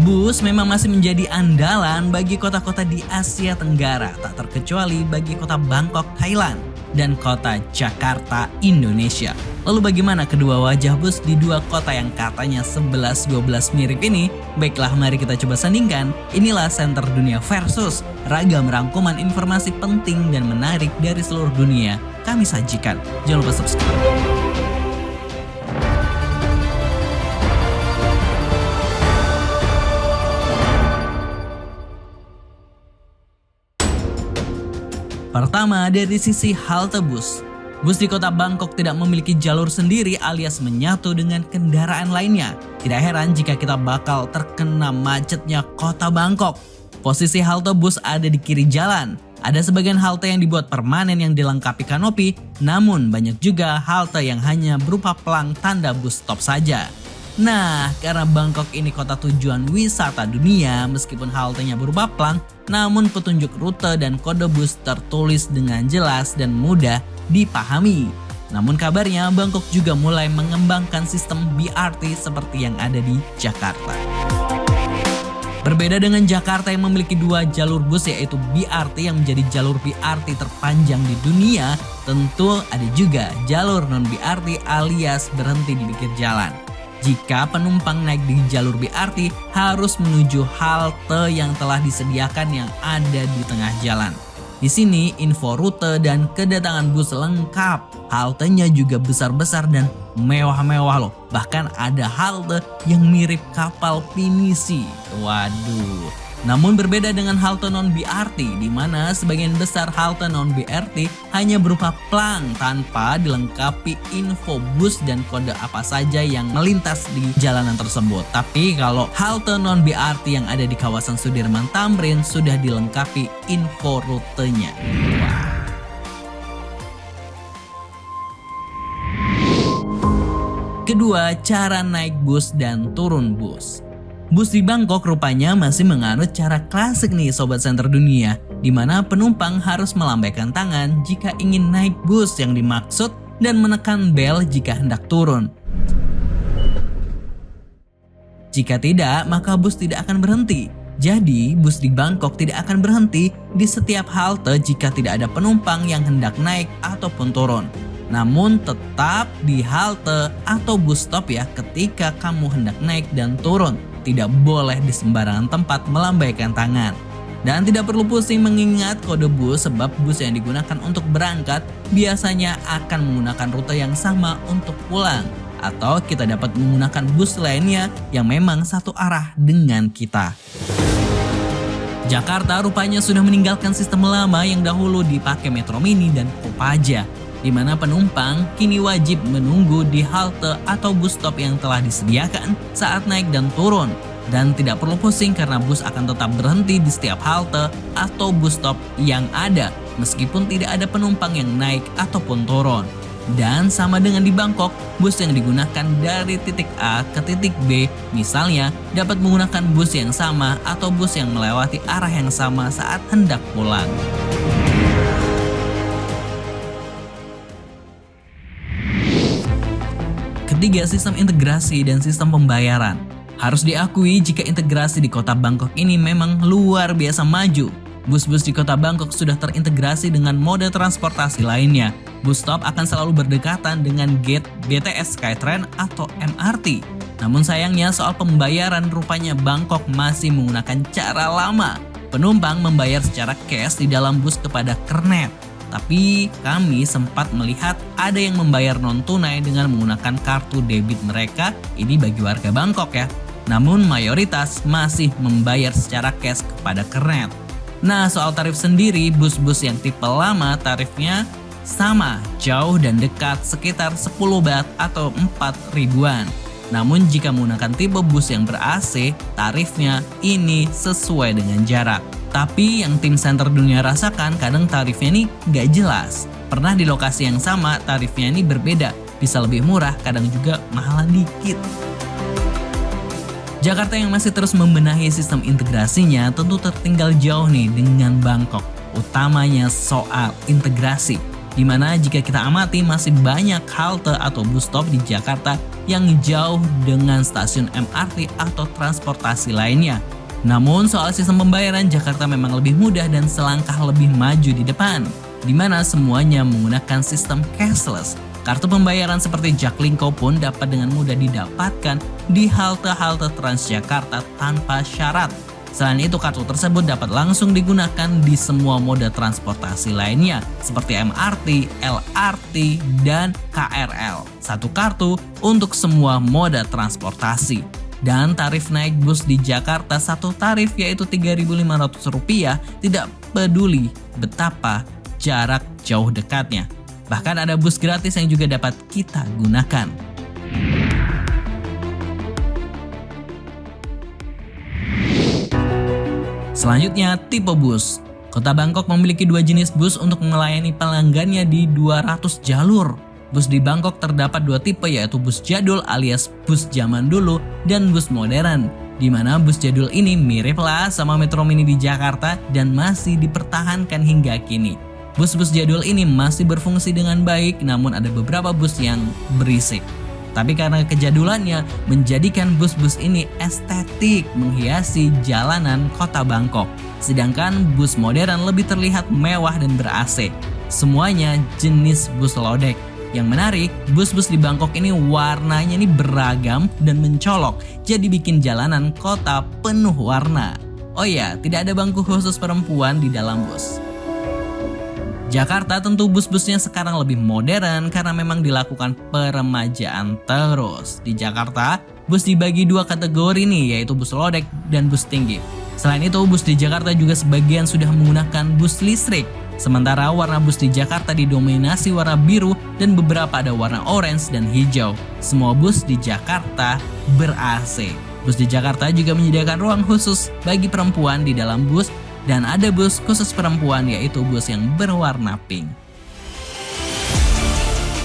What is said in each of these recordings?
Bus memang masih menjadi andalan bagi kota-kota di Asia Tenggara, tak terkecuali bagi kota Bangkok, Thailand, dan kota Jakarta, Indonesia. Lalu bagaimana kedua wajah bus di dua kota yang katanya 11-12 mirip ini? Baiklah, mari kita coba sandingkan. Inilah Center Dunia versus ragam rangkuman informasi penting dan menarik dari seluruh dunia kami sajikan. Jangan lupa subscribe. Pertama, dari sisi halte bus. Bus di kota Bangkok tidak memiliki jalur sendiri alias menyatu dengan kendaraan lainnya. Tidak heran jika kita bakal terkena macetnya kota Bangkok. Posisi halte bus ada di kiri jalan. Ada sebagian halte yang dibuat permanen yang dilengkapi kanopi, namun banyak juga halte yang hanya berupa pelang tanda bus stop saja. Nah, karena Bangkok ini kota tujuan wisata dunia, meskipun haltenya berupa pelang, namun petunjuk rute dan kode bus tertulis dengan jelas dan mudah dipahami. Namun kabarnya Bangkok juga mulai mengembangkan sistem BRT seperti yang ada di Jakarta. Berbeda dengan Jakarta yang memiliki dua jalur bus yaitu BRT yang menjadi jalur BRT terpanjang di dunia, tentu ada juga jalur non-BRT alias berhenti di pinggir jalan. Jika penumpang naik di jalur BRT harus menuju halte yang telah disediakan yang ada di tengah jalan. Di sini info rute dan kedatangan bus lengkap. Haltenya juga besar-besar dan mewah-mewah loh. Bahkan ada halte yang mirip kapal pinisi. Waduh. Namun berbeda dengan halte non-BRT di mana sebagian besar halte non-BRT hanya berupa pelang tanpa dilengkapi info bus dan kode apa saja yang melintas di jalanan tersebut. Tapi kalau halte non-BRT yang ada di kawasan Sudirman Tamrin sudah dilengkapi info rutenya. Wah. Kedua, cara naik bus dan turun bus. Bus di Bangkok rupanya masih menganut cara klasik nih Sobat Center Dunia, di mana penumpang harus melambaikan tangan jika ingin naik bus yang dimaksud dan menekan bel jika hendak turun. Jika tidak, maka bus tidak akan berhenti. Jadi, bus di Bangkok tidak akan berhenti di setiap halte jika tidak ada penumpang yang hendak naik ataupun turun. Namun tetap di halte atau bus stop ya ketika kamu hendak naik dan turun. Tidak boleh di sembarangan tempat melambaikan tangan. Dan tidak perlu pusing mengingat kode bus sebab bus yang digunakan untuk berangkat biasanya akan menggunakan rute yang sama untuk pulang. Atau kita dapat menggunakan bus lainnya yang memang satu arah dengan kita. Jakarta rupanya sudah meninggalkan sistem lama yang dahulu dipakai Metro Mini dan Kopaja, di mana penumpang kini wajib menunggu di halte atau bus stop yang telah disediakan saat naik dan turun. Dan tidak perlu pusing karena bus akan tetap berhenti di setiap halte atau bus stop yang ada meskipun tidak ada penumpang yang naik ataupun turun. Dan sama dengan di Bangkok, bus yang digunakan dari titik A ke titik B misalnya dapat menggunakan bus yang sama atau bus yang melewati arah yang sama saat hendak pulang. Ketiga, sistem integrasi dan sistem pembayaran. Harus diakui jika integrasi di kota Bangkok ini memang luar biasa maju. Bus-bus di kota Bangkok sudah terintegrasi dengan moda transportasi lainnya. Bus stop akan selalu berdekatan dengan gate BTS Skytrain atau MRT. Namun sayangnya soal pembayaran rupanya Bangkok masih menggunakan cara lama. Penumpang membayar secara cash di dalam bus kepada kernet. Tapi kami sempat melihat ada yang membayar non-tunai dengan menggunakan kartu debit mereka, ini bagi warga Bangkok ya. Namun mayoritas masih membayar secara cash kepada kernet. Nah, soal tarif sendiri, bus-bus yang tipe lama tarifnya sama, jauh dan dekat sekitar 10 baht atau 4 ribuan. Namun jika menggunakan tipe bus yang ber-AC, tarifnya ini sesuai dengan jarak. Tapi yang tim Center Dunia rasakan kadang tarifnya ini gak jelas. Pernah di lokasi yang sama tarifnya ini berbeda, bisa lebih murah kadang juga mahalan dikit. Jakarta yang masih terus membenahi sistem integrasinya tentu tertinggal jauh nih dengan Bangkok, utamanya soal integrasi. Dimana jika kita amati masih banyak halte atau bus stop di Jakarta yang jauh dengan stasiun MRT atau transportasi lainnya. Namun soal sistem pembayaran, Jakarta memang lebih mudah dan selangkah lebih maju di depan, dimana semuanya menggunakan sistem cashless. Kartu pembayaran seperti Jaklingko pun dapat dengan mudah didapatkan di halte-halte Transjakarta tanpa syarat. Selain itu, kartu tersebut dapat langsung digunakan di semua moda transportasi lainnya seperti MRT, LRT, dan KRL. Satu kartu untuk semua moda transportasi. Dan tarif naik bus di Jakarta satu tarif yaitu Rp3.500, tidak peduli betapa jarak jauh dekatnya. Bahkan ada bus gratis yang juga dapat kita gunakan. Selanjutnya, tipe bus. Kota Bangkok memiliki dua jenis bus untuk melayani pelanggannya di 200 jalur. Bus di Bangkok terdapat dua tipe yaitu bus jadul alias bus zaman dulu dan bus modern. Di mana bus jadul ini mirip lah sama Metro Mini di Jakarta dan masih dipertahankan hingga kini. Bus-bus jadul ini masih berfungsi dengan baik, namun ada beberapa bus yang berisik. Tapi karena kejadulannya menjadikan bus-bus ini estetik menghiasi jalanan kota Bangkok. Sedangkan bus modern lebih terlihat mewah dan ber-AC. Semuanya jenis bus lodek. Yang menarik, bus-bus di Bangkok ini warnanya ini beragam dan mencolok. Jadi bikin jalanan kota penuh warna. Oh iya, tidak ada bangku khusus perempuan di dalam bus. Jakarta tentu bus-busnya sekarang lebih modern karena memang dilakukan peremajaan terus. Di Jakarta, bus dibagi dua kategori nih, yaitu bus lodek dan bus tinggi. Selain itu, bus di Jakarta juga sebagian sudah menggunakan bus listrik. Sementara warna bus di Jakarta didominasi warna biru dan beberapa ada warna orange dan hijau. Semua bus di Jakarta ber-AC. Bus di Jakarta juga menyediakan ruang khusus bagi perempuan di dalam bus. Dan ada bus khusus perempuan yaitu bus yang berwarna pink.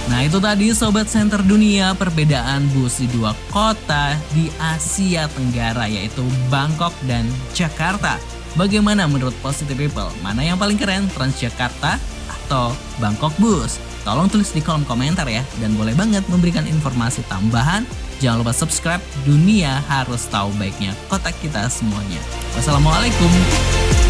Nah itu tadi Sobat Center Dunia perbedaan bus di dua kota di Asia Tenggara yaitu Bangkok dan Jakarta. Bagaimana menurut Positive People? Mana yang paling keren, Transjakarta atau Bangkok Bus? Tolong tulis di kolom komentar ya. Dan boleh banget memberikan informasi tambahan. Jangan lupa subscribe, dunia harus tahu baiknya kota kita semuanya. Wassalamualaikum.